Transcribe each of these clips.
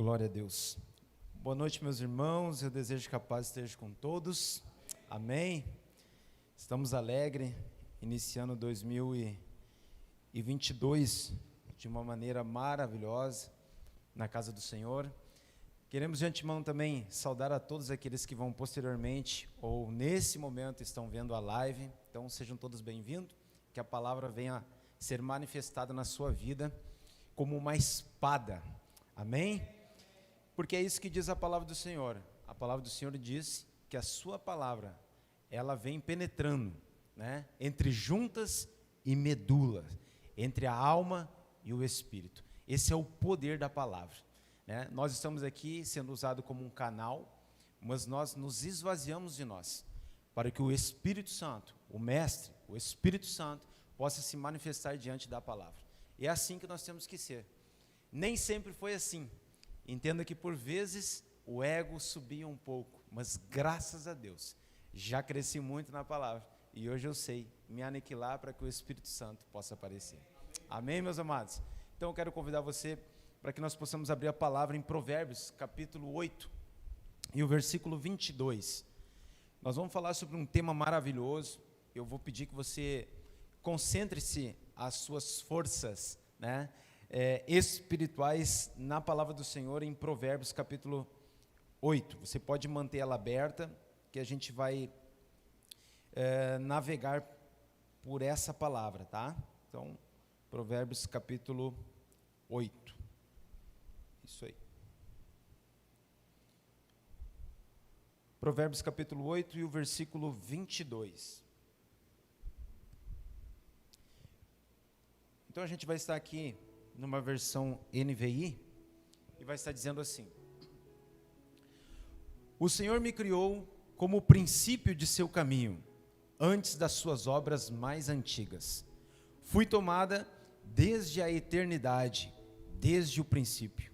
Glória a Deus. Boa noite, meus irmãos. Eu desejo que a paz esteja com todos. Amém. Estamos alegres, iniciando 2022 de uma maneira maravilhosa na casa do Senhor. Queremos de antemão também saudar a todos aqueles que vão posteriormente ou nesse momento estão vendo a live. Então sejam todos bem-vindos, que a palavra venha ser manifestada na sua vida como uma espada. Amém? Porque é isso que diz a palavra do Senhor. A palavra do Senhor diz que a sua palavra, ela vem penetrando, né, entre juntas e medulas, entre a alma e o espírito. Esse é o poder da palavra, né? Nós estamos aqui sendo usados como um canal, mas nós nos esvaziamos de nós, para que o Espírito Santo, o Mestre, o Espírito Santo, possa se manifestar diante da palavra. E é assim que nós temos que ser. Nem sempre foi assim. Entenda que por vezes o ego subia um pouco, mas graças a Deus, já cresci muito na palavra, e hoje eu sei me aniquilar para que o Espírito Santo possa aparecer. Amém, meus amados? Então eu quero convidar você para que nós possamos abrir a palavra em Provérbios, capítulo 8, e o versículo 22. Nós vamos falar sobre um tema maravilhoso. Eu vou pedir que você concentre-se as suas forças, né, espirituais na palavra do Senhor em Provérbios capítulo 8. Você pode manter ela aberta, que a gente vai navegar por essa palavra, tá? Então, Provérbios capítulo 8. Isso aí. Provérbios capítulo 8 e o versículo 22. Então a gente vai estar aqui numa versão NVI, e vai estar dizendo assim: O Senhor me criou como o princípio de seu caminho, antes das suas obras mais antigas. Fui tomada desde a eternidade, desde o princípio,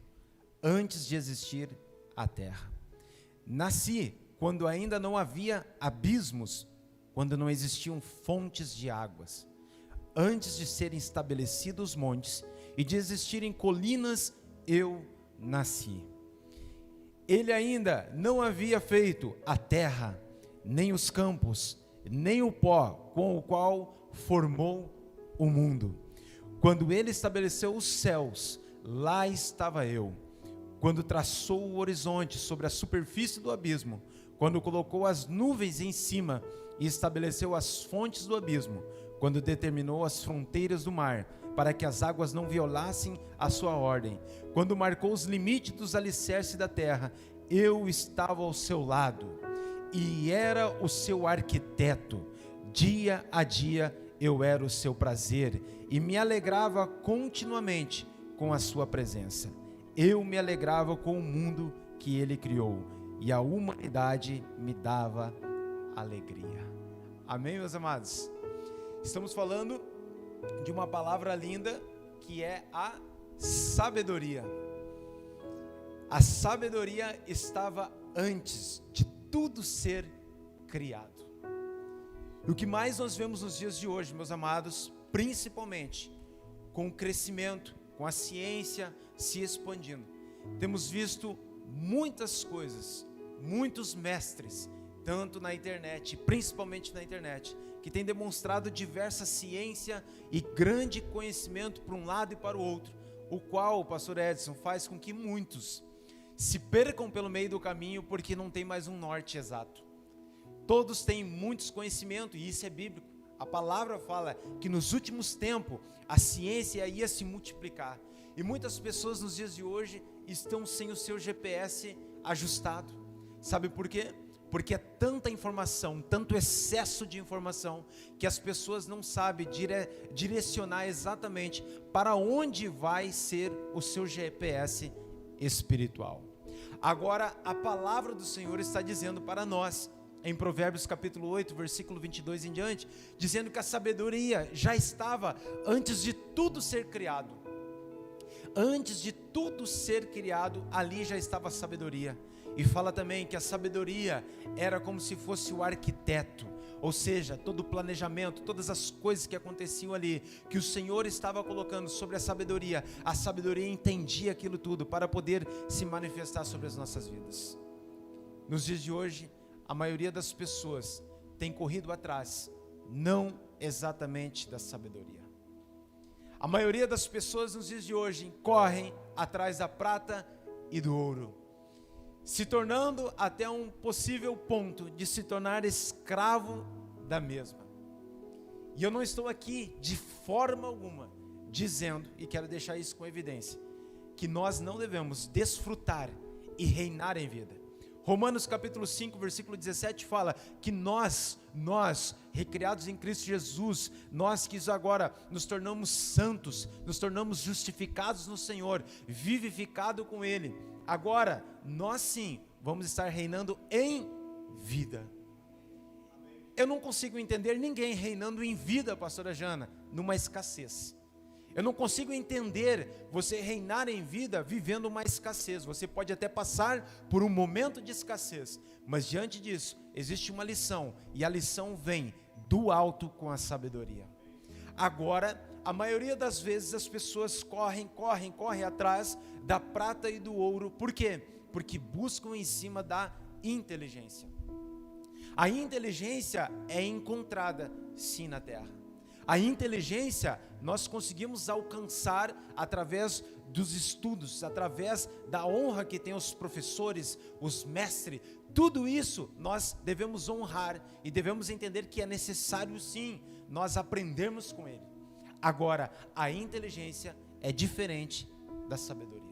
antes de existir a terra. Nasci quando ainda não havia abismos, quando não existiam fontes de águas. Antes de serem estabelecidos os montes e de existirem colinas, eu nasci. Ele ainda não havia feito a terra, nem os campos, nem o pó com o qual formou o mundo. Quando ele estabeleceu os céus, lá estava eu. Quando traçou o horizonte sobre a superfície do abismo, quando colocou as nuvens em cima e estabeleceu as fontes do abismo, quando determinou as fronteiras do mar, para que as águas não violassem a sua ordem, quando marcou os limites dos alicerces da terra, eu estava ao seu lado, e era o seu arquiteto. Dia a dia eu era o seu prazer, e me alegrava continuamente com a sua presença. Eu me alegrava com o mundo que ele criou, e a humanidade me dava alegria. Amém, meus amados? Estamos falando de uma palavra linda, que é a sabedoria. A sabedoria estava antes de tudo ser criado. E o que mais nós vemos nos dias de hoje, meus amados, principalmente com o crescimento, com a ciência se expandindo, temos visto muitas coisas, muitos mestres, tanto na internet, principalmente na internet, que tem demonstrado diversa ciência e grande conhecimento para um lado e para o outro, o qual o pastor Edson faz com que muitos se percam pelo meio do caminho, porque não tem mais um norte exato. Todos têm muitos conhecimentos, e isso é bíblico. A palavra fala que nos últimos tempos a ciência ia se multiplicar, e muitas pessoas nos dias de hoje estão sem o seu GPS ajustado. Sabe por quê? Porque é tanta informação, tanto excesso de informação, que as pessoas não sabem direcionar exatamente para onde vai ser o seu GPS espiritual. Agora, a palavra do Senhor está dizendo para nós, em Provérbios capítulo 8, versículo 22 em diante, dizendo que a sabedoria já estava antes de tudo ser criado. Antes de tudo ser criado, ali já estava a sabedoria. E fala também que a sabedoria era como se fosse o arquiteto, Ou seja, todo o planejamento, todas as coisas que aconteciam ali, que o Senhor estava colocando sobre a sabedoria entendia aquilo tudo para poder se manifestar sobre as nossas vidas. Nos dias de hoje, a maioria das pessoas tem corrido atrás, não exatamente da sabedoria. A maioria das pessoas nos dias de hoje correm atrás da prata e do ouro, se tornando até um possível ponto de se tornar escravo da mesma. E eu não estou aqui de forma alguma dizendo, e quero deixar isso com evidência, que nós não devemos desfrutar e reinar em vida. Romanos capítulo 5, versículo 17 fala que nós, recriados em Cristo Jesus, nós que agora nos tornamos santos, nos tornamos justificados no Senhor, vivificado com Ele, agora nós sim vamos estar reinando em vida. Eu não consigo entender ninguém reinando em vida, pastora Jana, numa escassez. Eu não consigo entender você reinar em vida vivendo uma escassez. Você pode até passar por um momento de escassez, mas diante disso existe uma lição, e a lição vem do alto com a sabedoria. Agora, a maioria das vezes as pessoas correm atrás da prata e do ouro. Por quê? Porque buscam em cima da inteligência. A inteligência é encontrada sim na terra. A inteligência nós conseguimos alcançar através dos estudos, através da honra que tem os professores, os mestres. Tudo isso nós devemos honrar e devemos entender que é necessário sim nós aprendermos com ele. Agora, a inteligência é diferente da sabedoria.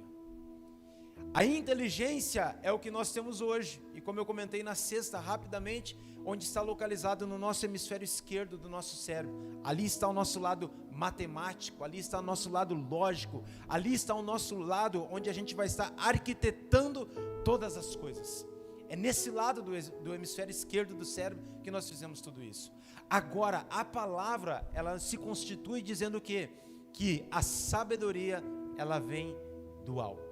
A inteligência é o que nós temos hoje, e como eu comentei na sexta rapidamente, onde está localizado no nosso hemisfério esquerdo do nosso cérebro. Ali está o nosso lado matemático, ali está o nosso lado lógico, ali está o nosso lado onde a gente vai estar arquitetando todas as coisas. É nesse lado do hemisfério esquerdo do cérebro que nós fizemos tudo isso. Agora, a palavra, ela se constitui dizendo o quê? Que a sabedoria, ela vem do alto.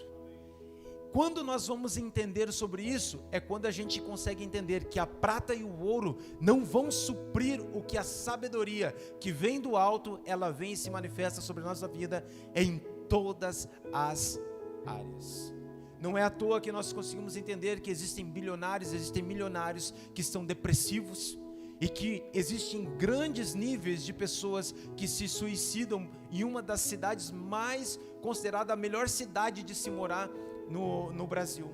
Quando nós vamos entender sobre isso, é quando a gente consegue entender que a prata e o ouro não vão suprir o que a sabedoria que vem do alto, ela vem e se manifesta sobre a nossa vida em todas as áreas. Não é à toa que nós conseguimos entender que existem bilionários, existem milionários que estão depressivos, e que existem grandes níveis de pessoas que se suicidam em uma das cidades mais considerada a melhor cidade de se morar no Brasil.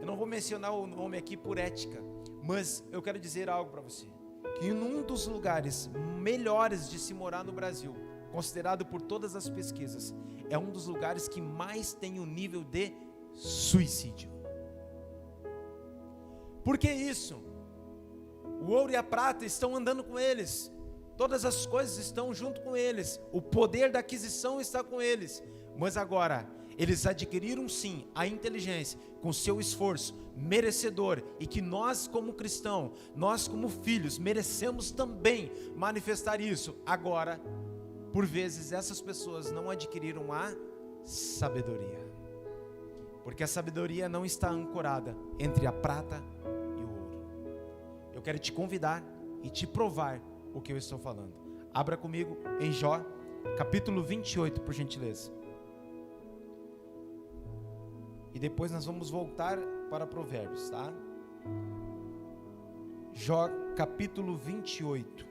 Eu não vou mencionar o nome aqui por ética, mas eu quero dizer algo para você, que em um dos lugares melhores de se morar no Brasil, considerado por todas as pesquisas, é um dos lugares que mais tem o nível de suicídio. Por que isso? O ouro e a prata estão andando com eles, todas as coisas estão junto com eles, o poder da aquisição está com eles, mas agora eles adquiriram sim a inteligência com seu esforço merecedor, e que nós como cristãos, nós como filhos, merecemos também manifestar isso. Agora, por vezes essas pessoas não adquiriram a sabedoria, porque a sabedoria não está ancorada entre a prata e o ouro. Eu quero te convidar e te provar o que eu estou falando. Abra comigo em Jó, capítulo 28, por gentileza. E depois nós vamos voltar para Provérbios, tá? Jó, capítulo 28.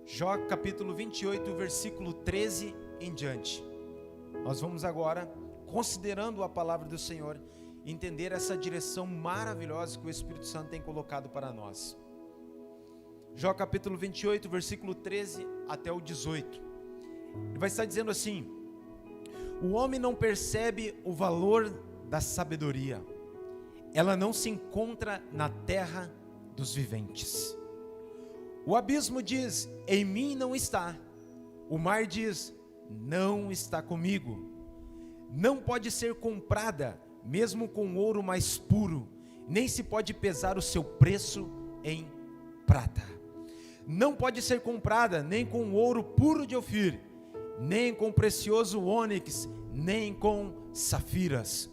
Jó, capítulo 28, versículo 13 em diante. Nós vamos agora, considerando a palavra do Senhor, entender essa direção maravilhosa que o Espírito Santo tem colocado para nós. Jó capítulo 28, versículo 13 até o 18. Ele vai estar dizendo assim: o homem não percebe o valor da sabedoria, ela não se encontra na terra dos viventes. O abismo diz: em mim não está. O mar diz: não está comigo. Não pode ser comprada, mesmo com ouro mais puro, nem se pode pesar o seu preço em prata. Não pode ser comprada nem com ouro puro de Ofir, nem com precioso ônix, nem com safiras.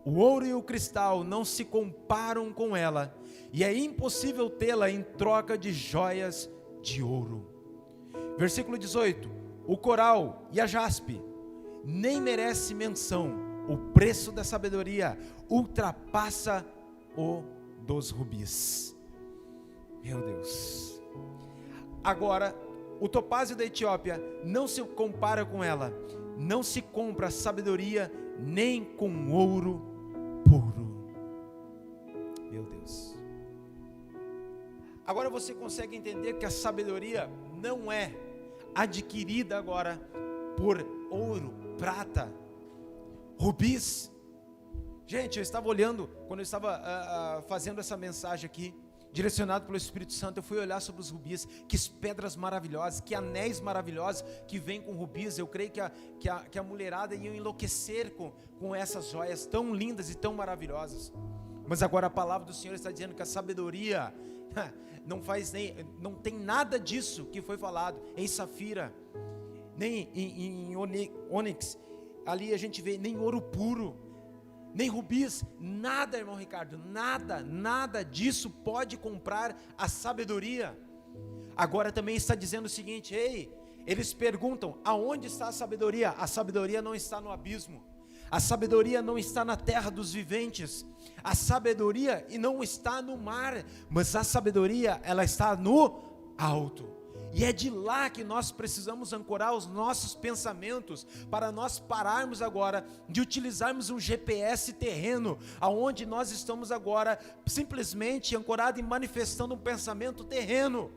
O ouro e o cristal não se comparam com ela, e é impossível tê-la em troca de joias de ouro. Versículo 18: o coral e a jaspe nem merece menção, o preço da sabedoria ultrapassa o dos rubis. Meu Deus. Agora, o topázio da Etiópia não se compara com ela, não se compra sabedoria nem com ouro puro. Meu Deus. Agora você consegue entender que a sabedoria não é adquirida agora por ouro, prata, rubis. Gente, eu estava olhando, quando eu estava fazendo essa mensagem aqui, direcionado pelo Espírito Santo, eu fui olhar sobre os rubis, que pedras maravilhosas, que anéis maravilhosos que vêm com rubis. Eu creio que a mulherada ia enlouquecer com essas joias tão lindas e tão maravilhosas. Mas agora a palavra do Senhor está dizendo que a sabedoria não tem nada disso que foi falado em safira, nem em ônix. Ali a gente vê nem ouro puro, nem rubis, nada, irmão Ricardo, nada disso pode comprar a sabedoria. Agora também está dizendo o seguinte: ei, eles perguntam, aonde está a sabedoria? A sabedoria não está no abismo, a sabedoria não está na terra dos viventes, a sabedoria não está no mar, mas a sabedoria, ela está no alto. E é de lá que nós precisamos ancorar os nossos pensamentos, para nós pararmos agora de utilizarmos um GPS terreno, aonde nós estamos agora simplesmente ancorado e manifestando um pensamento terreno.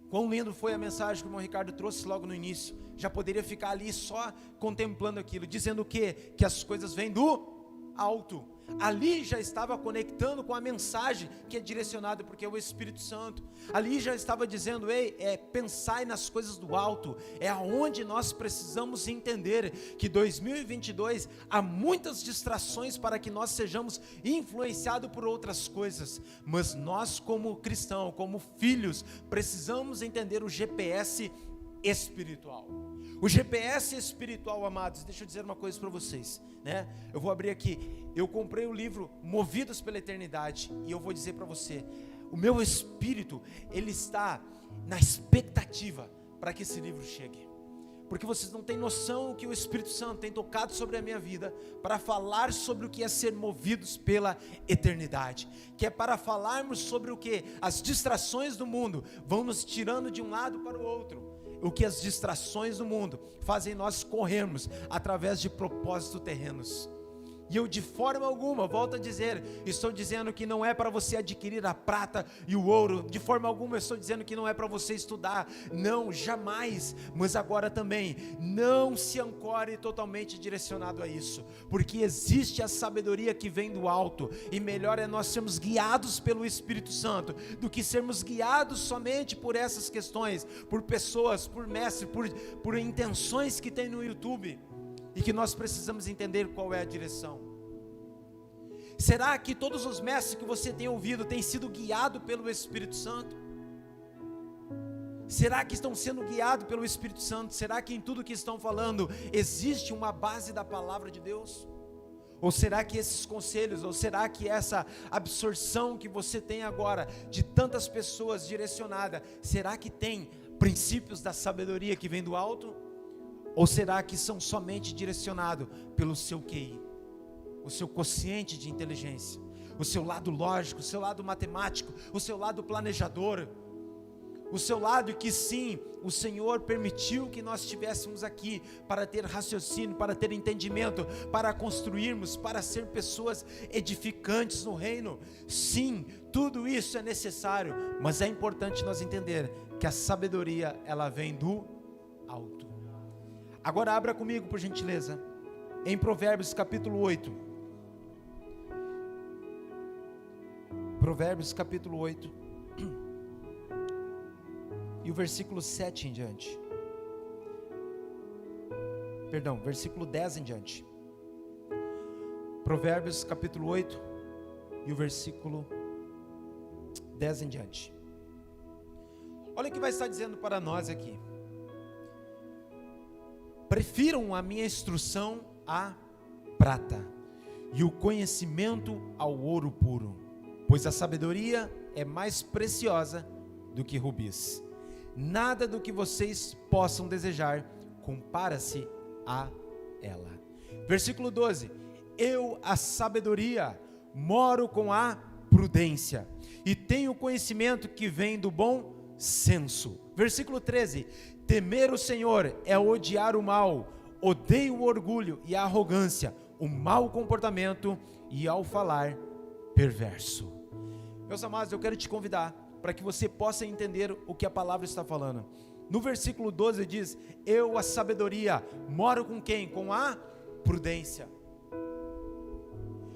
Quão lindo foi a mensagem que o irmão Ricardo trouxe logo no início. Já poderia ficar ali só contemplando aquilo, dizendo o quê? Que as coisas vêm do alto. Ali já estava conectando com a mensagem que é direcionada, porque é o Espírito Santo. Ali já estava dizendo: ei, pensai nas coisas do alto. É aonde nós precisamos entender que 2022 há muitas distrações para que nós sejamos influenciados por outras coisas, mas nós, como cristãos, como filhos, precisamos entender o GPS espiritual. O GPS espiritual, amados, deixa eu dizer uma coisa para vocês, né? Eu vou abrir aqui. Eu comprei o livro Movidos pela Eternidade, e eu vou dizer para você, o meu espírito, ele está na expectativa para que esse livro chegue, porque vocês não têm noção que o Espírito Santo tem tocado sobre a minha vida, para falar sobre o que é ser movidos pela eternidade, que é para falarmos sobre o que as distrações do mundo vão nos tirando de um lado para o outro, o que as distrações do mundo fazem nós corrermos através de propósitos terrenos. E eu de forma alguma, volto a dizer, estou dizendo que não é para você adquirir a prata e o ouro, de forma alguma eu estou dizendo que não é para você estudar, não, jamais, mas agora também, não se ancore totalmente direcionado a isso, porque existe a sabedoria que vem do alto, e melhor é nós sermos guiados pelo Espírito Santo, do que sermos guiados somente por essas questões, por pessoas, por mestres, por intenções que tem no YouTube, e que nós precisamos entender qual é a direção. Será que todos os mestres que você tem ouvido têm sido guiados pelo Espírito Santo? Será que estão sendo guiados pelo Espírito Santo? Será que em tudo que estão falando existe uma base da palavra de Deus? Ou será que esses conselhos, ou será que essa absorção que você tem agora de tantas pessoas direcionadas, será que tem princípios da sabedoria que vem do alto? Ou será que são somente direcionados pelo seu QI, o seu quociente de inteligência, o seu lado lógico, o seu lado matemático, o seu lado planejador, o seu lado que sim, o Senhor permitiu que nós estivéssemos aqui para ter raciocínio, para ter entendimento, para construirmos, para ser pessoas edificantes no reino? Sim, tudo isso é necessário, mas é importante nós entender que a sabedoria, ela vem do alto. Agora abra comigo, por gentileza, em Provérbios capítulo 8. Provérbios capítulo 8. E o versículo 7 em diante. Perdão, versículo 10 em diante. Provérbios capítulo 8 e o versículo 10 em diante. Olha o que vai estar dizendo para nós aqui. prefiram a minha instrução à prata, e o conhecimento ao ouro puro, pois a sabedoria é mais preciosa do que rubis. Nada do que vocês possam desejar compara-se a ela. Versículo 12: eu, a sabedoria, moro com a prudência, e tenho conhecimento que vem do bom senso. Versículo 13: temer o Senhor é odiar o mal, odeio o orgulho e a arrogância, o mau comportamento e ao falar perverso. Meus amados, eu quero te convidar para que você possa entender o que a palavra está falando. No versículo 12 diz: eu, a sabedoria, moro com quem? Com a prudência.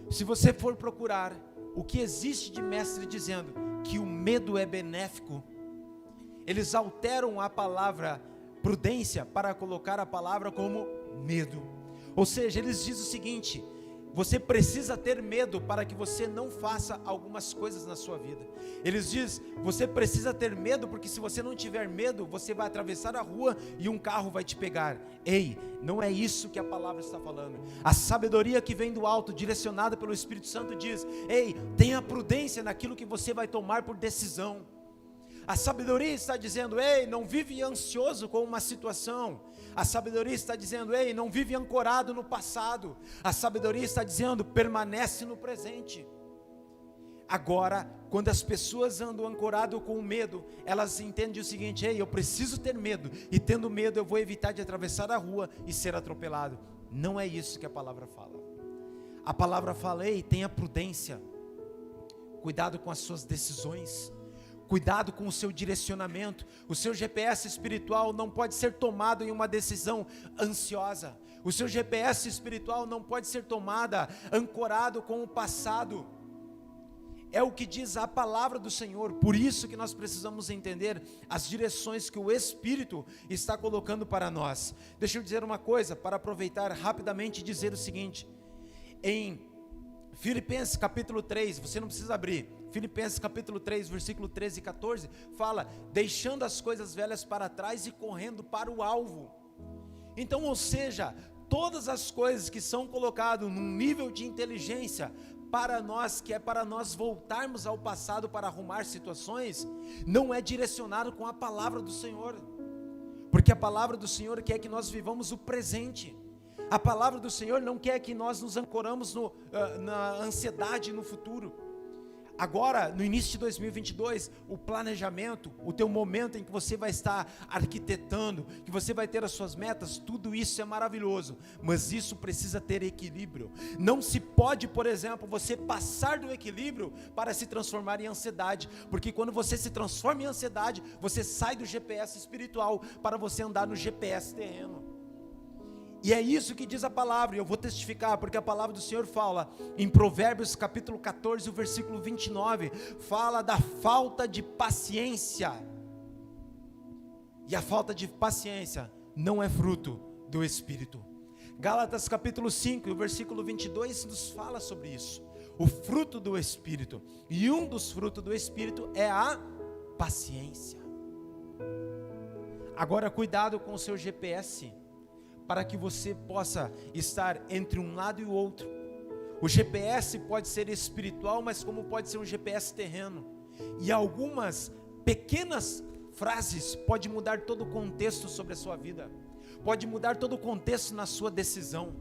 Se você for procurar o que existe de mestre dizendo que o medo é benéfico, eles alteram a palavra prudência para colocar a palavra como medo. Ou seja, eles dizem o seguinte: você precisa ter medo para que você não faça algumas coisas na sua vida. Eles dizem: você precisa ter medo, porque se você não tiver medo, você vai atravessar a rua e um carro vai te pegar. Ei, não é isso que a palavra está falando. A sabedoria que vem do alto, direcionada pelo Espírito Santo, diz: ei, tenha prudência naquilo que você vai tomar por decisão. A sabedoria está dizendo: ei, não vive ansioso com uma situação. A sabedoria está dizendo: ei, não vive ancorado no passado. A sabedoria está dizendo: permanece no presente. Agora, quando as pessoas andam ancorado com o medo, elas entendem o seguinte: ei, eu preciso ter medo, e tendo medo eu vou evitar de atravessar a rua e ser atropelado. Não é isso que a palavra fala. A palavra fala: ei, tenha prudência, cuidado com as suas decisões, cuidado com o seu direcionamento. O seu GPS espiritual não pode ser tomado em uma decisão ansiosa. O seu GPS espiritual não pode ser tomada ancorado com o passado. É o que diz a palavra do Senhor. Por isso que nós precisamos entender as direções que o Espírito está colocando para nós. Deixa eu dizer uma coisa, para aproveitar rapidamente e dizer o seguinte: em Filipenses capítulo 3, você não precisa abrir, Filipenses capítulo 3, versículo 13 e 14, fala: deixando as coisas velhas para trás e correndo para o alvo. Então, ou seja, todas as coisas que são colocadas num nível de inteligência para nós, que é para nós voltarmos ao passado para arrumar situações, não é direcionado com a palavra do Senhor, porque a palavra do Senhor quer que nós vivamos o presente. A palavra do Senhor não quer que nós nos ancoramos na ansiedade no futuro. Agora, no início de 2022, o planejamento, o teu momento em que você vai estar arquitetando, que você vai ter as suas metas, tudo isso é maravilhoso, mas isso precisa ter equilíbrio. Não se pode, por exemplo, você passar do equilíbrio para se transformar em ansiedade, porque quando você se transforma em ansiedade, você sai do GPS espiritual para você andar no GPS terreno. E é isso que diz a palavra, e eu vou testificar, porque a palavra do Senhor fala, em Provérbios capítulo 14, o versículo 29, fala da falta de paciência, e a falta de paciência não é fruto do Espírito. Gálatas capítulo 5, o versículo 22 nos fala sobre isso, o fruto do Espírito, e um dos frutos do Espírito é a paciência. Agora, cuidado com o seu GPS, para que você possa estar entre um lado e o outro. O GPS pode ser espiritual, mas como pode ser um GPS terreno, e algumas pequenas frases podem mudar todo o contexto sobre a sua vida, pode mudar todo o contexto na sua decisão,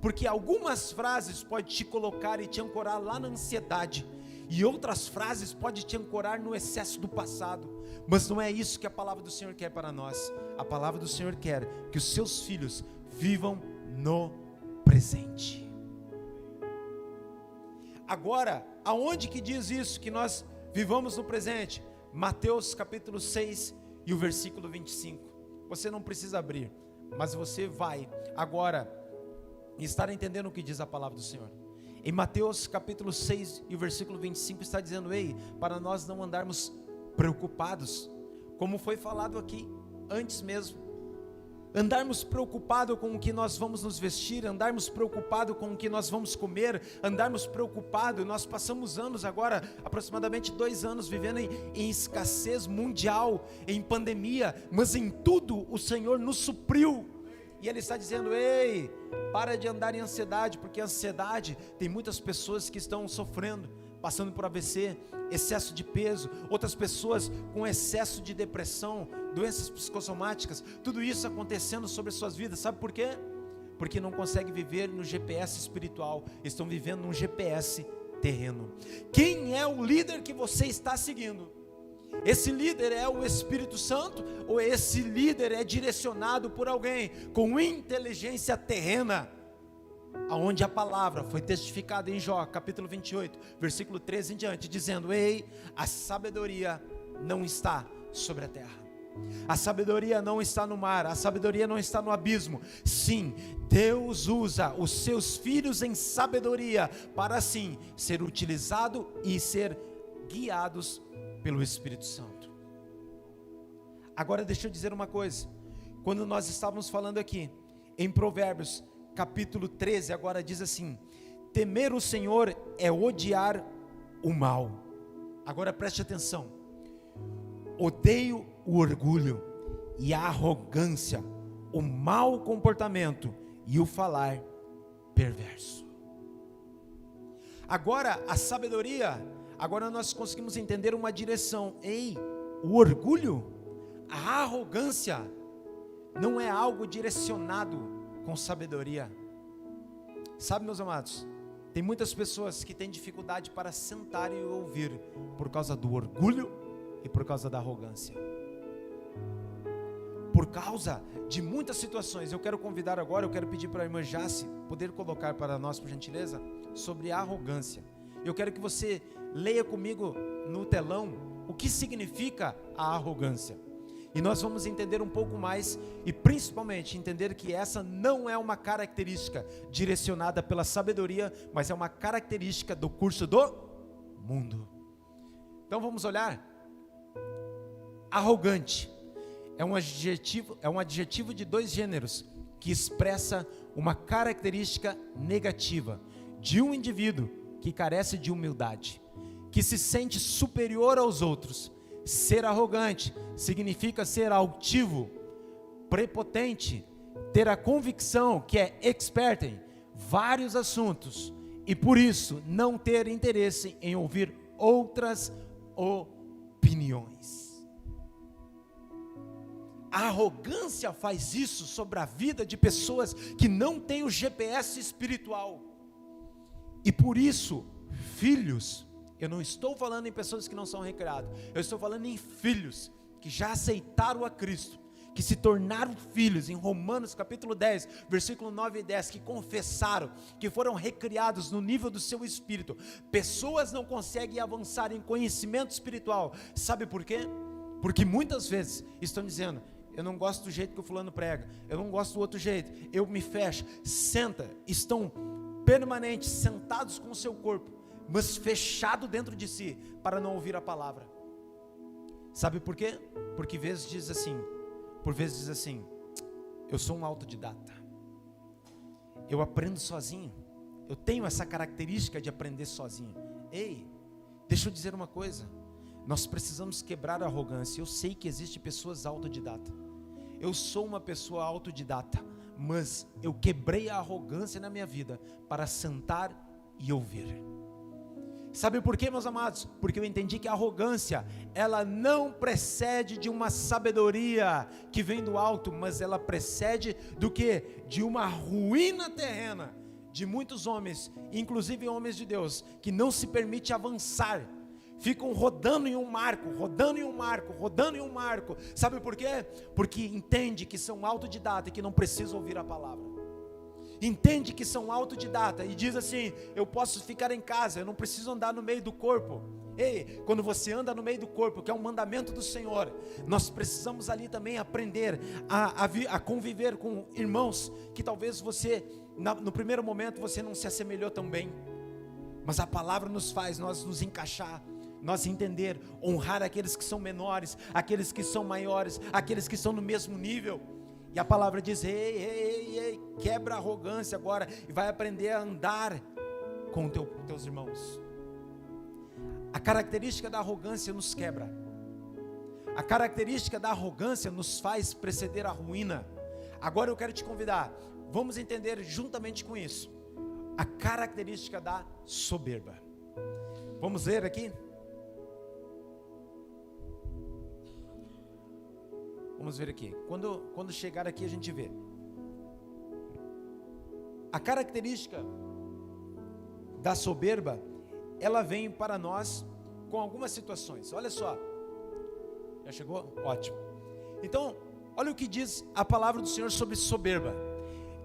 porque algumas frases podem te colocar e te ancorar lá na ansiedade, e outras frases podem te ancorar no excesso do passado, mas não é isso que a palavra do Senhor quer para nós. A palavra do Senhor quer que os seus filhos vivam no presente. Agora, aonde que diz isso, que nós vivamos no presente? Mateus capítulo 6 e o versículo 25, você não precisa abrir, mas você vai agora estar entendendo o que diz a palavra do Senhor. Em Mateus capítulo 6 e o versículo 25 está dizendo: ei, para nós não andarmos preocupados, como foi falado aqui antes mesmo, andarmos preocupados com o que nós vamos nos vestir, andarmos preocupados com o que nós vamos comer, andarmos preocupados. Nós passamos anos agora, aproximadamente 2 anos, vivendo em escassez mundial, em pandemia, mas em tudo o Senhor nos supriu. E ele está dizendo: ei, para de andar em ansiedade, porque a ansiedade, tem muitas pessoas que estão sofrendo, passando por AVC, excesso de peso, outras pessoas com excesso de depressão, doenças psicossomáticas, tudo isso acontecendo sobre as suas vidas. Sabe por quê? Porque não conseguem viver no GPS espiritual, estão vivendo num GPS terreno. Quem é o líder que você está seguindo? Esse líder é o Espírito Santo, ou esse líder é direcionado por alguém com inteligência terrena? Aonde a palavra foi testificada em Jó, capítulo 28, versículo 13 em diante, dizendo: ei, a sabedoria não está sobre a terra, a sabedoria não está no mar, a sabedoria não está no abismo. Sim, Deus usa os seus filhos em sabedoria, para assim ser utilizado e ser guiados pelo Espírito Santo. Agora deixa eu dizer uma coisa. Quando nós estávamos falando aqui em Provérbios capítulo 13, agora diz assim: temer o Senhor é odiar o mal. Agora preste atenção: odeio o orgulho e a arrogância, o mau comportamento e o falar perverso. Agora a sabedoria, agora nós conseguimos entender uma direção. Ei, o orgulho, a arrogância não é algo direcionado com sabedoria. Sabe, meus amados, tem muitas pessoas que têm dificuldade para sentar e ouvir por causa do orgulho e por causa da arrogância, por causa de muitas situações. Eu quero convidar agora, eu quero pedir para a irmã Jace poder colocar para nós, por gentileza, sobre a arrogância. Eu quero que você leia comigo no telão o que significa a arrogância. E nós vamos entender um pouco mais, e principalmente entender que essa não é uma característica direcionada pela sabedoria, mas é uma característica do curso do mundo. Então vamos olhar. Arrogante é um adjetivo de dois gêneros, que expressa uma característica negativa de um indivíduo que carece de humildade, que se sente superior aos outros. Ser arrogante significa ser altivo, prepotente, ter a convicção que é expert em vários assuntos e por isso não ter interesse em ouvir outras opiniões. A arrogância faz isso sobre a vida de pessoas que não têm o GPS espiritual. E por isso, filhos, eu não estou falando em pessoas que não são recriadas, eu estou falando em filhos que já aceitaram a Cristo, que se tornaram filhos, em Romanos capítulo 10, versículo 9 e 10, que confessaram, que foram recriados no nível do seu espírito. Pessoas não conseguem avançar em conhecimento espiritual, sabe por quê? Porque muitas vezes estão dizendo: eu não gosto do jeito que o fulano prega, eu não gosto do outro jeito, eu me fecho. Senta, estão permanentes, sentados com o seu corpo, mas fechado dentro de si, para não ouvir a palavra. Sabe por quê? Porque por vezes diz assim: eu sou um autodidata, eu aprendo sozinho, eu tenho essa característica de aprender sozinho. Ei, deixa eu dizer uma coisa, nós precisamos quebrar a arrogância. Eu sei que existem pessoas autodidatas, eu sou uma pessoa autodidata, mas eu quebrei a arrogância na minha vida para sentar e ouvir. Sabe por quê, meus amados? Porque eu entendi que a arrogância, ela não precede de uma sabedoria que vem do alto, mas ela precede do quê? De uma ruína terrena de muitos homens, inclusive homens de Deus, que não se permite avançar, ficam rodando em um marco, rodando em um marco, rodando em um marco. Sabe por quê? Porque entende que são autodidatas e que não precisam ouvir a palavra. Entende que são autodidatas e diz assim: eu posso ficar em casa, eu não preciso andar no meio do corpo. Ei, quando você anda no meio do corpo, que é um mandamento do Senhor, nós precisamos ali também aprender a conviver com irmãos que talvez você, no primeiro momento, você não se assemelhou tão bem, mas a palavra nos faz nós nos encaixar, nós entender, honrar aqueles que são menores, aqueles que são maiores, aqueles que estão no mesmo nível. E a palavra diz: ei, quebra a arrogância agora e vai aprender a andar com teus irmãos. A característica da arrogância nos quebra. A característica da arrogância nos faz preceder a ruína. Agora eu quero te convidar, vamos entender juntamente com isso, a característica da soberba. Vamos ler aqui? Vamos ver aqui, quando chegar aqui a gente vê. A característica da soberba, ela vem para nós com algumas situações. Olha só, já chegou? Ótimo. Então, olha o que diz a palavra do Senhor sobre soberba.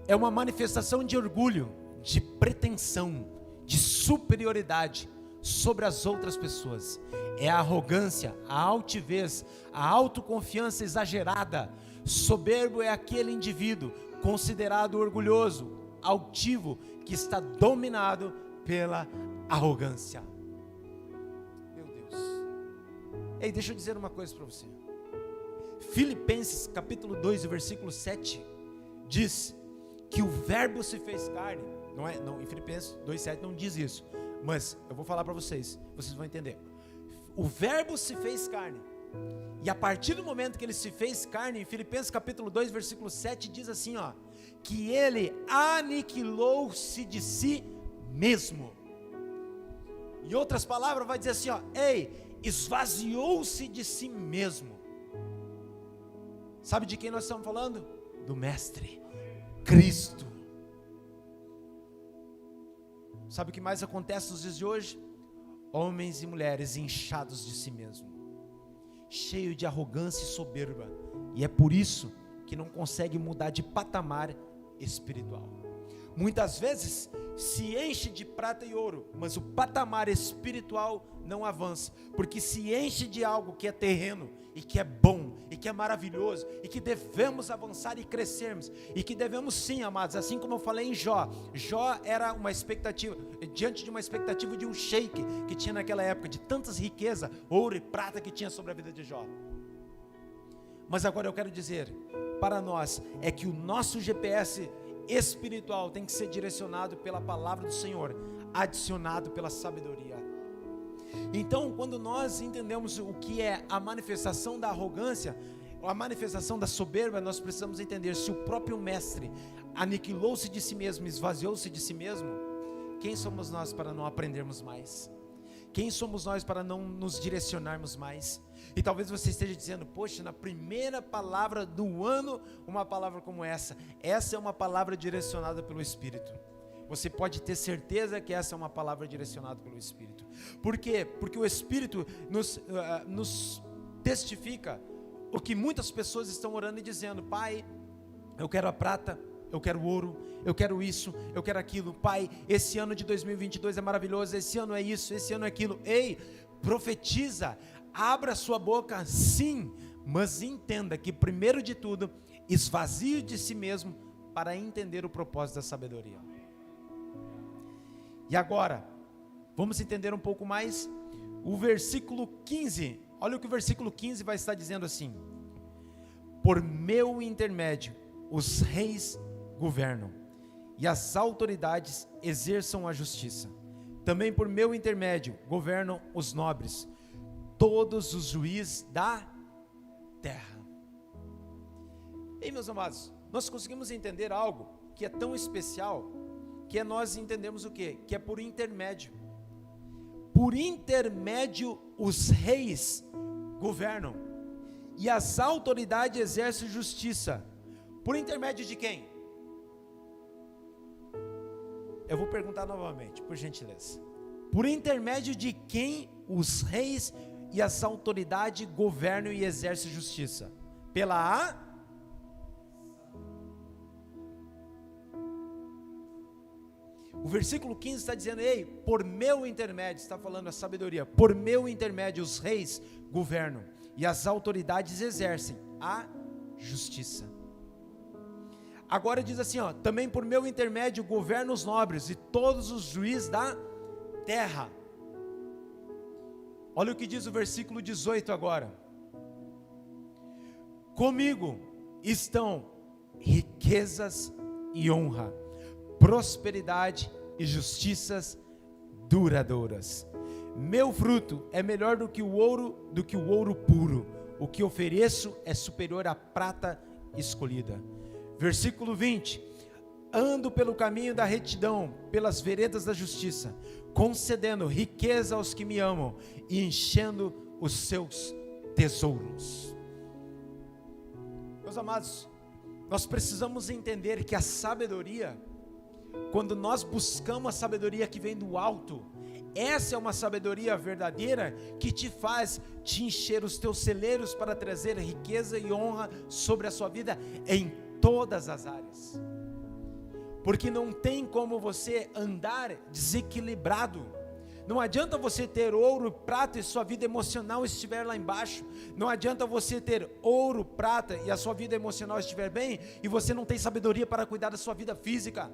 É uma manifestação de orgulho, de pretensão, de superioridade sobre as outras pessoas. É a arrogância, a altivez, a autoconfiança exagerada. Soberbo é aquele indivíduo considerado orgulhoso, altivo, que está dominado pela arrogância. Meu Deus. Ei, deixa eu dizer uma coisa para você. Filipenses capítulo 2, versículo 7 diz que o verbo se fez carne. Não, em Filipenses 2,7 não diz isso, mas eu vou falar para vocês vão entender. O verbo se fez carne, e a partir do momento que ele se fez carne, em Filipenses capítulo 2, versículo 7 diz assim, que ele aniquilou-se de si mesmo. Em outras palavras vai dizer assim, esvaziou-se de si mesmo. Sabe de quem nós estamos falando? Do Mestre, Cristo. Sabe o que mais acontece nos dias de hoje? Homens e mulheres inchados de si mesmo, cheio de arrogância e soberba, e é por isso que não consegue mudar de patamar espiritual. Muitas vezes se enche de prata e ouro, mas o patamar espiritual não avança, porque se enche de algo que é terreno, e que é bom, e que é maravilhoso, e que devemos avançar e crescermos, e que devemos sim, amados, assim como eu falei em Jó. Jó era uma expectativa, diante de uma expectativa de um sheik, que tinha naquela época, de tantas riquezas, ouro e prata que tinha sobre a vida de Jó. Mas agora eu quero dizer, para nós, é que o nosso GPS espiritual tem que ser direcionado pela palavra do Senhor, adicionado pela sabedoria. Então, quando nós entendemos o que é a manifestação da arrogância, a manifestação da soberba, nós precisamos entender, se o próprio Mestre aniquilou-se de si mesmo, esvaziou-se de si mesmo, quem somos nós para não aprendermos mais? Quem somos nós para não nos direcionarmos mais? E talvez você esteja dizendo, poxa, na primeira palavra do ano, uma palavra como essa é uma palavra direcionada pelo Espírito. Você pode ter certeza que essa é uma palavra direcionada pelo Espírito. Por quê? Porque o Espírito nos testifica o que muitas pessoas estão orando e dizendo, Pai, eu quero a prata, eu quero o ouro, eu quero isso, eu quero aquilo. Pai, esse ano de 2022 é maravilhoso, esse ano é isso, esse ano é aquilo. Ei, profetiza, abra sua boca, sim, mas entenda que primeiro de tudo, esvazie de si mesmo para entender o propósito da sabedoria. E agora, vamos entender um pouco mais o versículo 15. Olha o que o versículo 15 vai estar dizendo assim: por meu intermédio, os reis governam, e as autoridades exerçam a justiça. Também por meu intermédio, governam os nobres, todos os juízes da terra. Ei, meus amados, nós conseguimos entender algo que é tão especial, que é nós entendemos o quê? Que é por intermédio. Por intermédio os reis governam, e as autoridades exercem justiça. Por intermédio de quem? Eu vou perguntar novamente, por gentileza. Por intermédio de quem os reis e as autoridades governam e exercem justiça? Pela O versículo 15 está dizendo, ei, por meu intermédio, está falando a sabedoria, por meu intermédio os reis governam, e as autoridades exercem a justiça. Agora diz assim, também por meu intermédio governam os nobres e todos os juízes da terra. Olha o que diz o versículo 18 agora. Comigo estão riquezas e honra, prosperidade e justiças duradouras. Meu fruto é melhor do que o ouro puro. O que ofereço é superior à prata escolhida. Versículo 20: ando pelo caminho da retidão, pelas veredas da justiça, concedendo riqueza aos que me amam e enchendo os seus tesouros. Meus amados, nós precisamos entender que a sabedoria, quando nós buscamos a sabedoria que vem do alto, essa é uma sabedoria verdadeira que te faz te encher os teus celeiros para trazer riqueza e honra sobre a sua vida em todas as áreas. Porque não tem como você andar desequilibrado. Não adianta você ter ouro, prata e sua vida emocional estiver lá embaixo. Não adianta você ter ouro, prata e a sua vida emocional estiver bem e você não tem sabedoria para cuidar da sua vida física.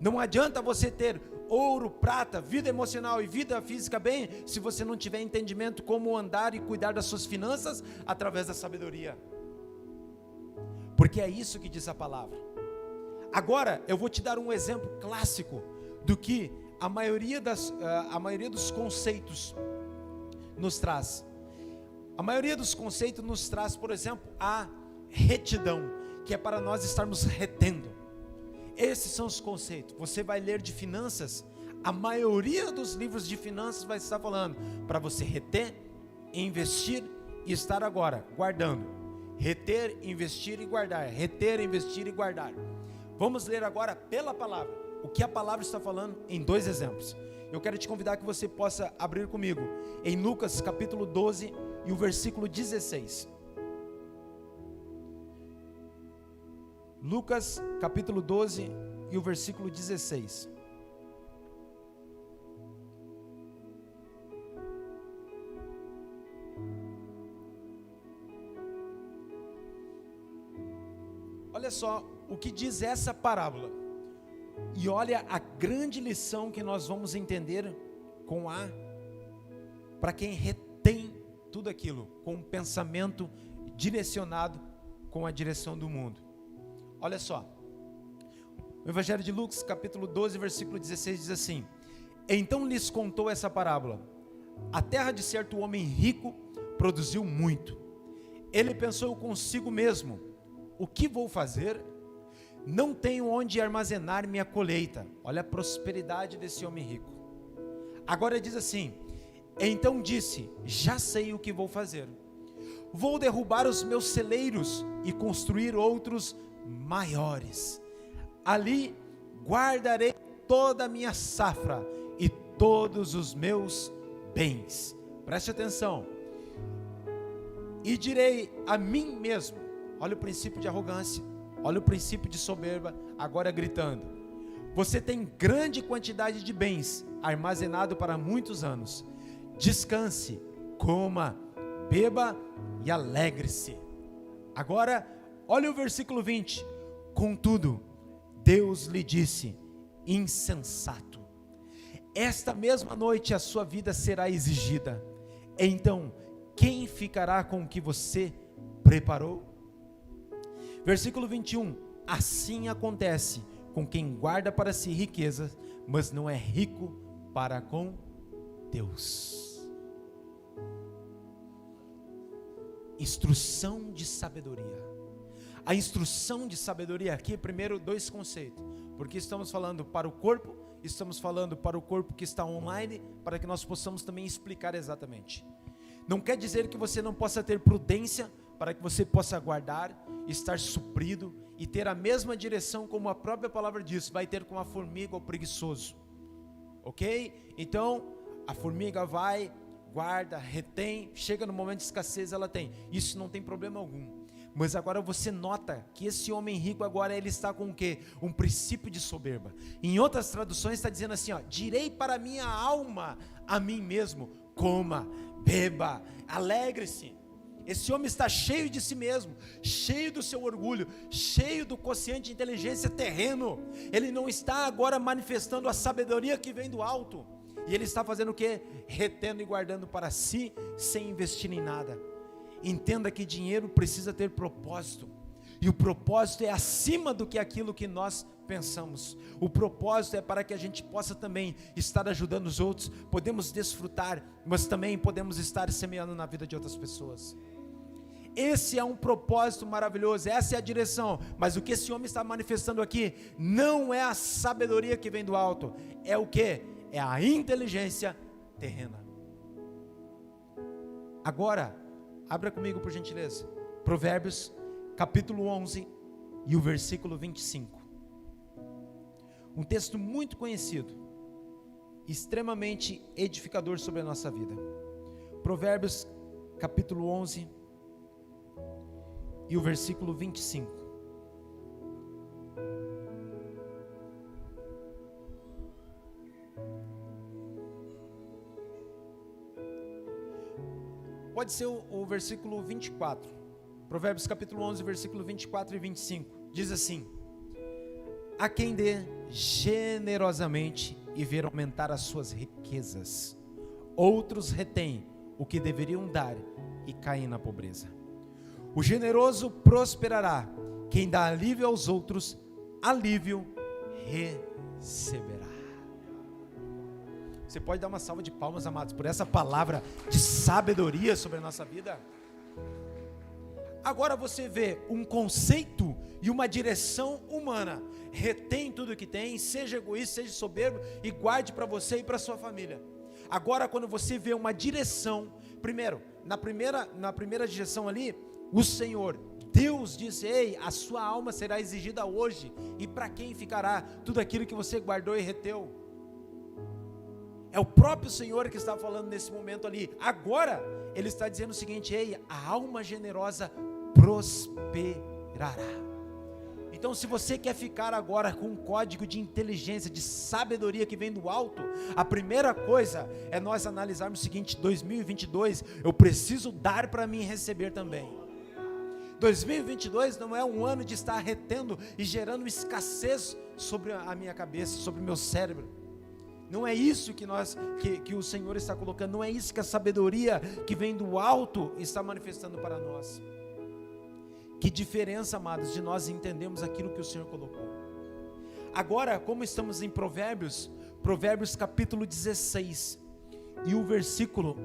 Não adianta você ter ouro, prata, vida emocional e vida física bem, se você não tiver entendimento como andar e cuidar das suas finanças através da sabedoria. Porque é isso que diz a palavra. Agora, eu vou te dar um exemplo clássico do que a maioria dos conceitos nos traz. A maioria dos conceitos nos traz, por exemplo, a retidão, que é para nós estarmos retendo. Esses são os conceitos. Você vai ler de finanças, a maioria dos livros de finanças vai estar falando para você reter, investir e estar agora guardando. Reter, investir e guardar. Reter, investir e guardar. Vamos ler agora pela palavra o que a palavra está falando em dois exemplos. Eu quero te convidar que você possa abrir comigo em Lucas capítulo 12 e o versículo 16. Lucas capítulo 12 e o versículo 16. Olha só o que diz essa parábola. E olha a grande lição que nós vamos entender para quem retém tudo aquilo, com um pensamento direcionado com a direção do mundo. Olha só, o Evangelho de Lucas, capítulo 12, versículo 16 diz assim: então lhes contou essa parábola: a terra de certo homem rico produziu muito. Ele pensou consigo mesmo: o que vou fazer? Não tenho onde armazenar minha colheita. Olha a prosperidade desse homem rico. Agora diz assim: então disse, já sei o que vou fazer. Vou derrubar os meus celeiros e construir outros maiores. Ali guardarei toda a minha safra e todos os meus bens. Preste atenção. E direi a mim mesmo, olha o princípio de arrogância, olha o princípio de soberba, agora gritando: você tem grande quantidade de bens armazenado para muitos anos. Descanse, coma, beba e alegre-se. Agora, olha o versículo 20. Contudo, Deus lhe disse: insensato, esta mesma noite a sua vida será exigida. Então, quem ficará com o que você preparou? Versículo 21. Assim acontece com quem guarda para si riquezas, mas não é rico para com Deus. Instrução de sabedoria. A instrução de sabedoria aqui, primeiro dois conceitos, porque estamos falando para o corpo, estamos falando para o corpo que está online, para que nós possamos também explicar exatamente. Não quer dizer que você não possa ter prudência, para que você possa guardar, estar suprido e ter a mesma direção como a própria palavra diz, vai ter com a formiga ou preguiçoso, ok? Então, a formiga vai, guarda, retém, chega no momento de escassez ela tem, isso não tem problema algum. Mas agora você nota que esse homem rico agora ele está com o quê? Um princípio de soberba. Em outras traduções está dizendo assim, ó: direi para minha alma, a mim mesmo, coma, beba, alegre-se. Esse homem está cheio de si mesmo, cheio do seu orgulho, cheio do quociente de inteligência terreno. Ele não está agora manifestando a sabedoria que vem do alto. E ele está fazendo o quê? Retendo e guardando para si, sem investir em nada. Entenda que dinheiro precisa ter propósito. E o propósito é acima do que aquilo que nós pensamos. O propósito é para que a gente possa também estar ajudando os outros. Podemos desfrutar, mas também podemos estar semeando na vida de outras pessoas. Esse é um propósito maravilhoso, essa é a direção. Mas o que esse homem está manifestando aqui não é a sabedoria que vem do alto, é o que? É a inteligência terrena. Agora, abra comigo por gentileza, Provérbios capítulo 11 e o versículo 25. Um texto muito conhecido, extremamente edificador sobre a nossa vida. Provérbios capítulo 11 e o versículo 25. Pode ser o versículo 24. Provérbios capítulo 11, versículo 24 e 25. Diz assim: a quem dê generosamente e ver aumentar as suas riquezas, outros retêm o que deveriam dar e caem na pobreza. O generoso prosperará, quem dá alívio aos outros, alívio receberá. Você pode dar uma salva de palmas, amados, por essa palavra de sabedoria sobre a nossa vida? Agora você vê um conceito e uma direção humana. Retém tudo que tem, seja egoísta, seja soberbo e guarde para você e para sua família. Agora quando você vê uma direção, primeiro, na primeira direção ali, o Senhor, Deus disse: ei, a sua alma será exigida hoje, e para quem ficará tudo aquilo que você guardou e reteu? É o próprio Senhor que está falando nesse momento ali. Agora, Ele está dizendo o seguinte: ei, a alma generosa prosperará. Então, se você quer ficar agora com um código de inteligência, de sabedoria que vem do alto, a primeira coisa é nós analisarmos o seguinte: 2022, eu preciso dar para mim receber também. 2022 não é um ano de estar retendo e gerando escassez sobre a minha cabeça, sobre o meu cérebro. Não é isso que o Senhor está colocando, não é isso que a sabedoria que vem do alto está manifestando para nós. Que diferença, amados, de nós entendermos aquilo que o Senhor colocou. Agora, como estamos em Provérbios capítulo 16, e o versículo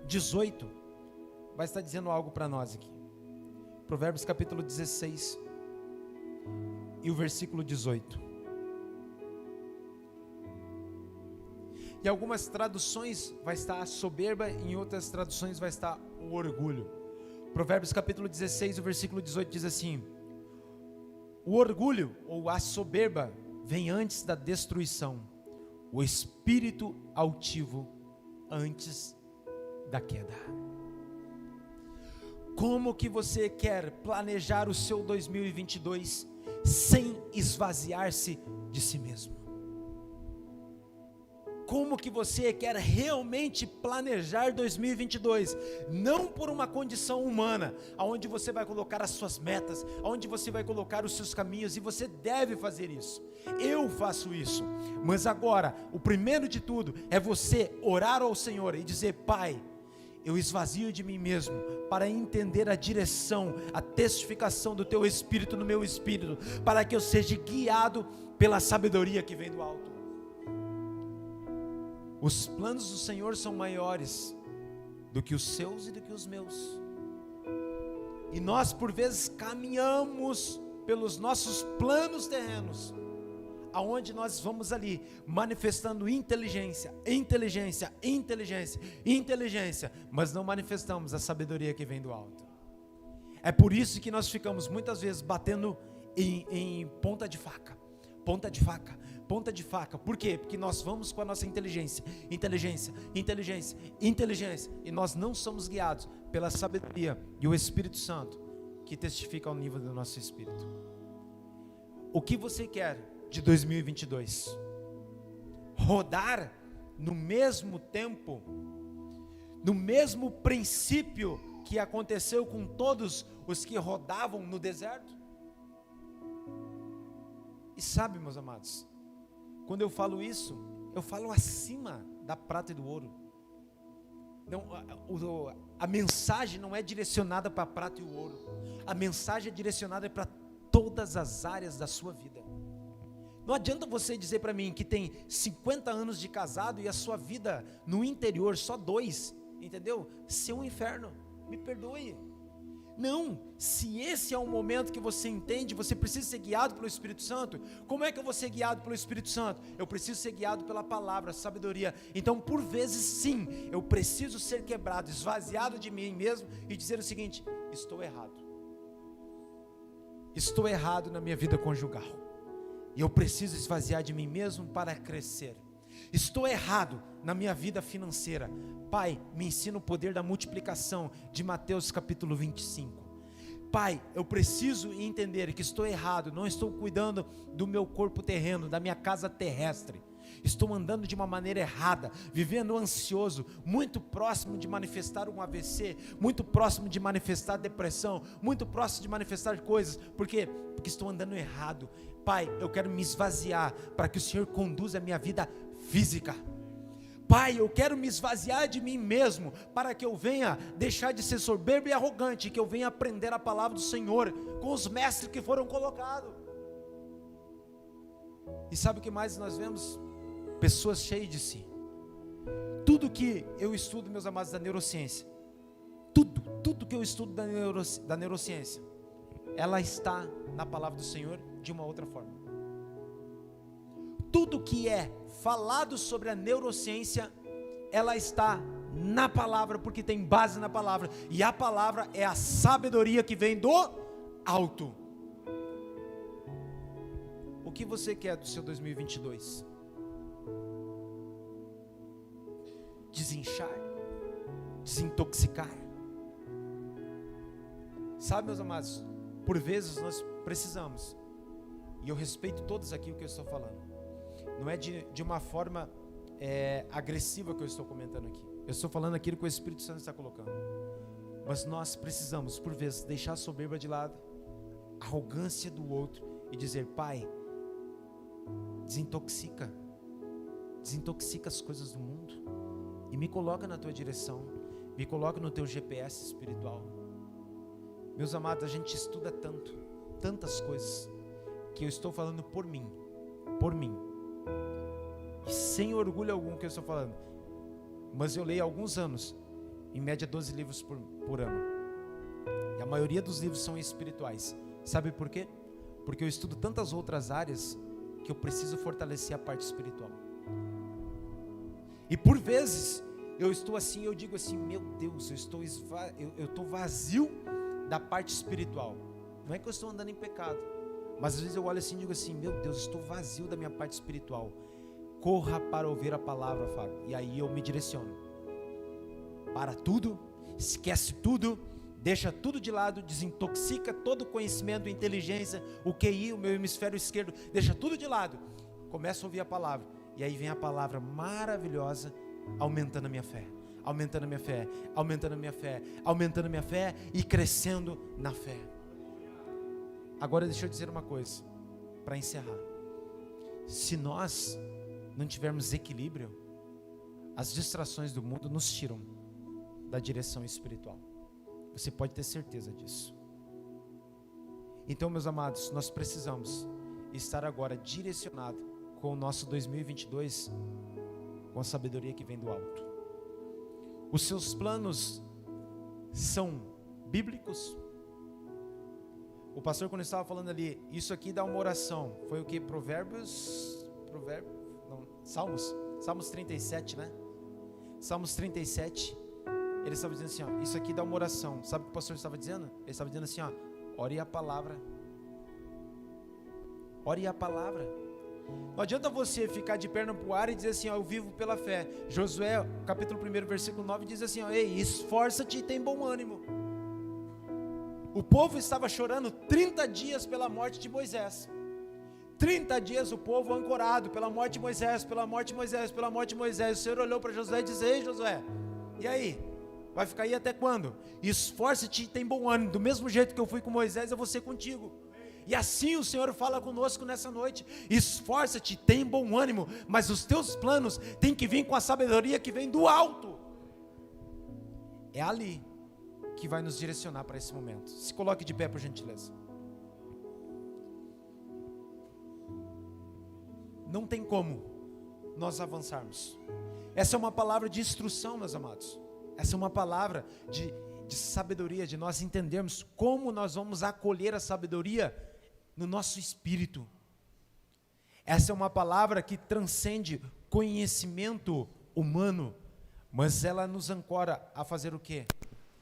18, vai estar dizendo algo para nós aqui. Provérbios capítulo 16, e o versículo 18. Em algumas traduções vai estar a soberba, em outras traduções vai estar o orgulho. Provérbios capítulo 16, o versículo 18 diz assim: o orgulho ou a soberba vem antes da destruição, o espírito altivo antes da queda. Como que você quer planejar o seu 2022 sem esvaziar-se de si mesmo? Como que você quer realmente planejar 2022? Não por uma condição humana, aonde você vai colocar as suas metas, aonde você vai colocar os seus caminhos, e você deve fazer isso. Eu faço isso. Mas agora, o primeiro de tudo é você orar ao Senhor e dizer: Pai, eu esvazio de mim mesmo para entender a direção, a testificação do Teu Espírito no meu espírito, para que eu seja guiado pela sabedoria que vem do alto. Os planos do Senhor são maiores do que os seus e do que os meus. E nós por vezes caminhamos pelos nossos planos terrenos, aonde nós vamos ali manifestando inteligência, mas não manifestamos a sabedoria que vem do alto. É por isso que nós ficamos muitas vezes batendo em ponta de faca. Por quê? Porque nós vamos com a nossa inteligência, e nós não somos guiados pela sabedoria e o Espírito Santo que testifica ao nível do nosso espírito. O que você quer de 2022? Rodar no mesmo tempo, no mesmo princípio que aconteceu com todos os que rodavam no deserto? E sabe, meus amados, quando eu falo isso, eu falo acima da prata e do ouro. Não, a mensagem não é direcionada para a prata e o ouro. A mensagem é direcionada para todas as áreas da sua vida. Não adianta você dizer para mim que tem 50 anos de casado e a sua vida no interior, só 2, entendeu? Ser um inferno. me perdoe. Não, se esse é um momento que você entende, você precisa ser guiado pelo Espírito Santo. Como é que eu vou ser guiado pelo Espírito Santo? Eu preciso ser guiado pela palavra, sabedoria. Então, por vezes sim, eu preciso ser quebrado, esvaziado de mim mesmo e dizer o seguinte: estou errado. Estou errado na minha vida conjugal. E eu preciso esvaziar de mim mesmo para crescer. Estou errado na minha vida financeira. Pai, me ensina o poder da multiplicação de Mateus capítulo 25. Pai, eu preciso entender que estou errado, não estou cuidando do meu corpo terreno, da minha casa terrestre. Estou andando de uma maneira errada, vivendo ansioso, muito próximo de manifestar um AVC, muito próximo de manifestar depressão, muito próximo de manifestar coisas. Por quê? Porque estou andando errado. Pai, eu quero me esvaziar para que o Senhor conduza a minha vida física. Pai, eu quero me esvaziar de mim mesmo, para que eu venha deixar de ser soberbo e arrogante, que eu venha aprender a palavra do Senhor, com os mestres que foram colocados. E sabe o que mais nós vemos? Pessoas cheias de si. Tudo que eu estudo, meus amados, da neurociência, tudo que eu estudo da neurociência, ela está na palavra do Senhor de uma outra forma. Tudo que é falado sobre a neurociência, ela está na palavra, porque tem base na palavra, e a palavra é a sabedoria que vem do alto. O que você quer do seu 2022? Desinchar? Desintoxicar? Sabe, meus amados, por vezes nós precisamos, e eu respeito todos aqui o que eu estou falando, não é de uma forma agressiva que eu estou comentando aqui. Eu estou falando aquilo que o Espírito Santo está colocando. Mas nós precisamos, por vezes, deixar a soberba de lado, a arrogância do outro, e dizer: Pai, desintoxica as coisas do mundo, e me coloca na tua direção, me coloca no teu GPS espiritual. Meus amados, a gente estuda tantas coisas, que eu estou falando por mim, e sem orgulho algum que eu estou falando, mas eu leio há alguns anos, em média 12 livros por ano, e a maioria dos livros são espirituais. Sabe por quê? Porque eu estudo tantas outras áreas, que eu preciso fortalecer a parte espiritual. E por vezes, eu estou assim, eu digo assim: meu Deus, eu estou vazio da parte espiritual. Não é que eu estou andando em pecado, mas às vezes eu olho assim e digo assim: meu Deus, estou vazio da minha parte espiritual. Corra para ouvir a palavra, Fábio. E aí eu me direciono. Para tudo, esquece tudo, deixa tudo de lado, desintoxica todo o conhecimento, inteligência, o QI, o meu hemisfério esquerdo, deixa tudo de lado. Começa a ouvir a palavra. E aí vem a palavra maravilhosa, aumentando a minha fé, aumentando a minha fé, aumentando a minha fé, aumentando a minha fé e crescendo na fé. Agora deixa eu dizer uma coisa, para encerrar. Se nós não tivermos equilíbrio, as distrações do mundo nos tiram da direção espiritual. Você pode ter certeza disso. Então, meus amados, nós precisamos estar agora direcionado com o nosso 2022, com a sabedoria que vem do alto. Os seus planos são bíblicos? O pastor, quando estava falando ali, isso aqui dá uma oração, foi o que? Salmos 37, né? Salmos 37, ele estava dizendo assim, ó, isso aqui dá uma oração. Sabe o que o pastor estava dizendo? Ele estava dizendo assim, ó, ore a palavra. Ore a palavra. Não adianta você ficar de perna para o ar e dizer assim, ó, eu vivo pela fé. Josué, capítulo 1, versículo 9, diz assim, ó, ei, esforça-te e tem bom ânimo. O povo estava chorando 30 dias pela morte de Moisés. 30 dias o povo ancorado pela morte de Moisés, pela morte de Moisés, pela morte de Moisés. O Senhor olhou para Josué e disse, ei Josué, e aí? Vai ficar aí até quando? Esforça-te e tem bom ânimo. Do mesmo jeito que eu fui com Moisés, eu vou ser contigo. E assim o Senhor fala conosco nessa noite. Esforça-te, tem bom ânimo, mas os teus planos têm que vir com a sabedoria que vem do alto. É ali que vai nos direcionar para esse momento. Se coloque de pé, por gentileza. Não tem como nós avançarmos. Essa é uma palavra de instrução, meus amados. Essa é uma palavra de de sabedoria, de nós entendermos como nós vamos acolher a sabedoria no nosso espírito. Essa é uma palavra que transcende conhecimento humano, mas ela nos ancora a fazer o quê?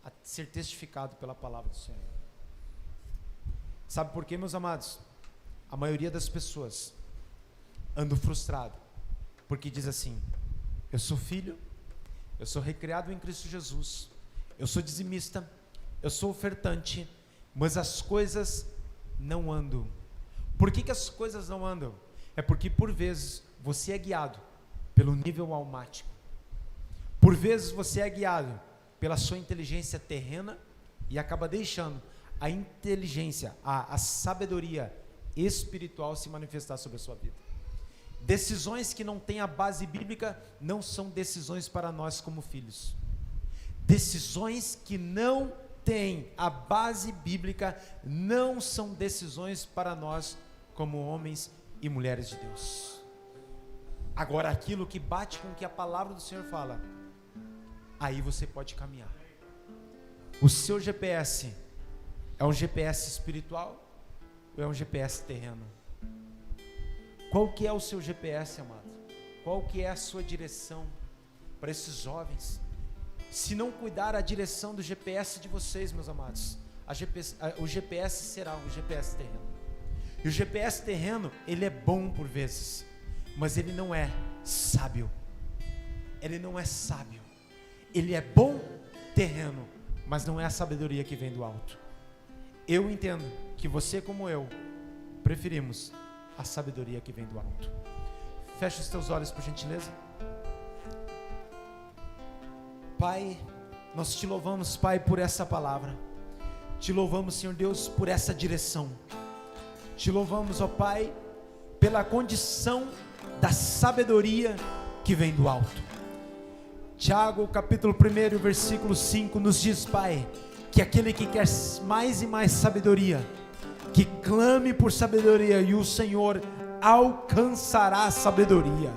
A ser testificado pela palavra do Senhor. Sabe por quê, meus amados? A maioria das pessoas anda frustrado, porque diz assim: eu sou filho, eu sou recriado em Cristo Jesus, eu sou dizimista, eu sou ofertante, mas as coisas não andam. Por que as coisas não andam? É porque por vezes você é guiado pelo nível almático, por vezes você é guiado pela sua inteligência terrena e acaba deixando a inteligência, a sabedoria espiritual se manifestar sobre a sua vida. Decisões que não têm a base bíblica não são decisões para nós como filhos. Decisões que não têm a base bíblica não são decisões para nós como homens e mulheres de Deus. Agora, aquilo que bate com o que a palavra do Senhor fala, aí você pode caminhar. O seu GPS é um GPS espiritual ou é um GPS terreno? Qual que é o seu GPS, amado? Qual que é a sua direção para esses jovens? Se não cuidar a direção do GPS de vocês, meus amados, o GPS será um GPS terreno. E o GPS terreno, ele é bom por vezes, mas ele não é sábio. Ele não é sábio. Ele é bom terreno, mas não é a sabedoria que vem do alto. Eu entendo que você, como eu, preferimos a sabedoria que vem do alto. Fecha os teus olhos, por gentileza. Pai, nós te louvamos, Pai, por essa palavra. Te louvamos, Senhor Deus, por essa direção. Te louvamos, ó Pai, pela condição da sabedoria que vem do alto. Tiago, capítulo 1, versículo 5, nos diz, Pai, que aquele que quer mais e mais sabedoria, que clame por sabedoria, e o Senhor alcançará sabedoria.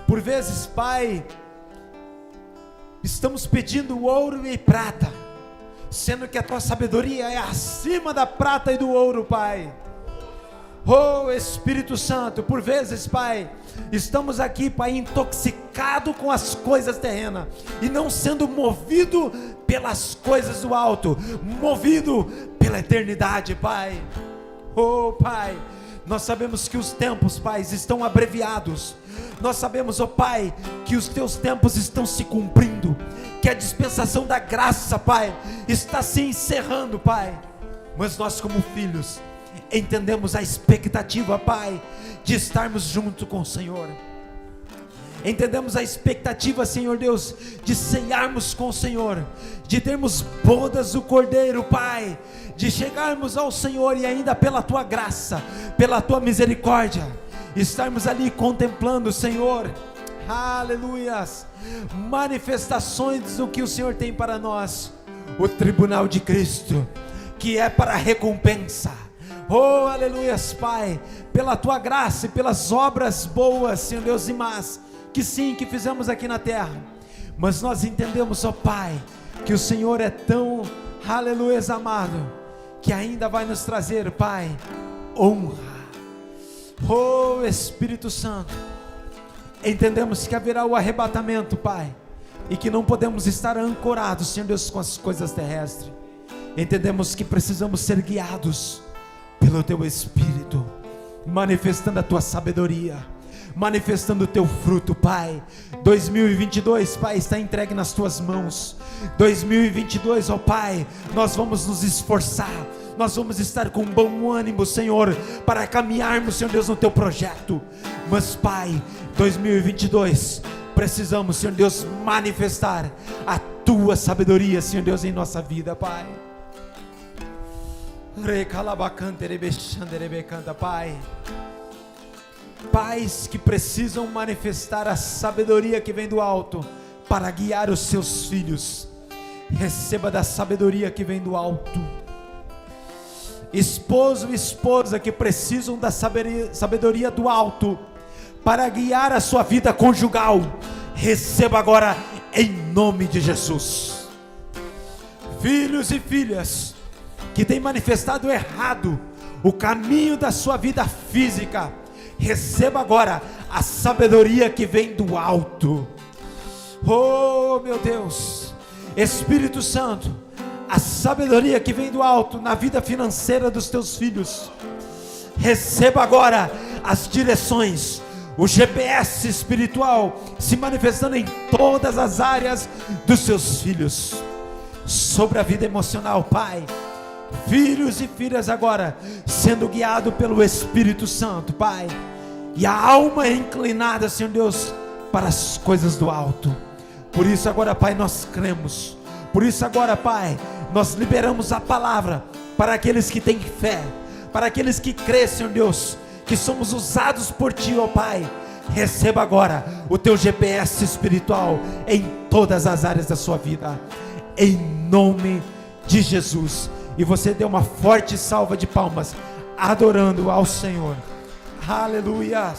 Por vezes, Pai, estamos pedindo ouro e prata, sendo que a tua sabedoria é acima da prata e do ouro, Pai. Oh Espírito Santo, por vezes, Pai, estamos aqui, Pai, intoxicado com as coisas terrenas e não sendo movido pelas coisas do alto, movido pela eternidade, Pai. Oh Pai, nós sabemos que os tempos, Pai, estão abreviados. Nós sabemos, ó Pai, que os teus tempos estão se cumprindo, que a dispensação da graça, Pai, está se encerrando, Pai. Mas nós, como filhos, entendemos a expectativa, Pai, de estarmos junto com o Senhor. Entendemos a expectativa, Senhor Deus, de ceiarmos com o Senhor, de termos bodas do Cordeiro, Pai, de chegarmos ao Senhor e ainda pela tua graça, pela tua misericórdia, estarmos ali contemplando o Senhor, aleluias, manifestações do que o Senhor tem para nós, o tribunal de Cristo, que é para recompensa. Oh, aleluias, Pai, pela tua graça e pelas obras boas, Senhor Deus, e más, que sim, que fizemos aqui na terra, mas nós entendemos, ó Pai, que o Senhor é tão, aleluias, amado, que ainda vai nos trazer, Pai, honra. Oh Espírito Santo, entendemos que haverá o arrebatamento, Pai, e que não podemos estar ancorados, Senhor Deus, com as coisas terrestres. Entendemos que precisamos ser guiados pelo teu Espírito, manifestando a tua sabedoria, manifestando o teu fruto, Pai. 2022, Pai, está entregue nas tuas mãos. 2022, ó Pai, nós vamos nos esforçar, nós vamos estar com bom ânimo, Senhor, para caminharmos, Senhor Deus, no teu projeto. Mas, Pai, 2022, precisamos, Senhor Deus, manifestar a tua sabedoria, Senhor Deus, em nossa vida, Pai. Pai, pais que precisam manifestar a sabedoria que vem do alto para guiar os seus filhos, receba da sabedoria que vem do alto. Esposo e esposa que precisam da sabedoria do alto para guiar a sua vida conjugal, receba agora em nome de Jesus. Filhos e filhas que têm manifestado errado o caminho da sua vida física, receba agora a sabedoria que vem do alto. Oh meu Deus, Espírito Santo, a sabedoria que vem do alto na vida financeira dos teus filhos, receba agora as direções, o GPS espiritual se manifestando em todas as áreas dos seus filhos. Sobre a vida emocional, Pai, filhos e filhas agora sendo guiados pelo Espírito Santo, Pai, e a alma é inclinada, Senhor Deus, para as coisas do alto. Por isso agora, Pai, nós cremos. Por isso agora, Pai, nós liberamos a palavra para aqueles que têm fé, para aqueles que crêem, Senhor Deus, que somos usados por Ti, ó Pai. Receba agora o Teu GPS espiritual em todas as áreas da sua vida, em nome de Jesus. E você dê uma forte salva de palmas, adorando ao Senhor. Aleluia.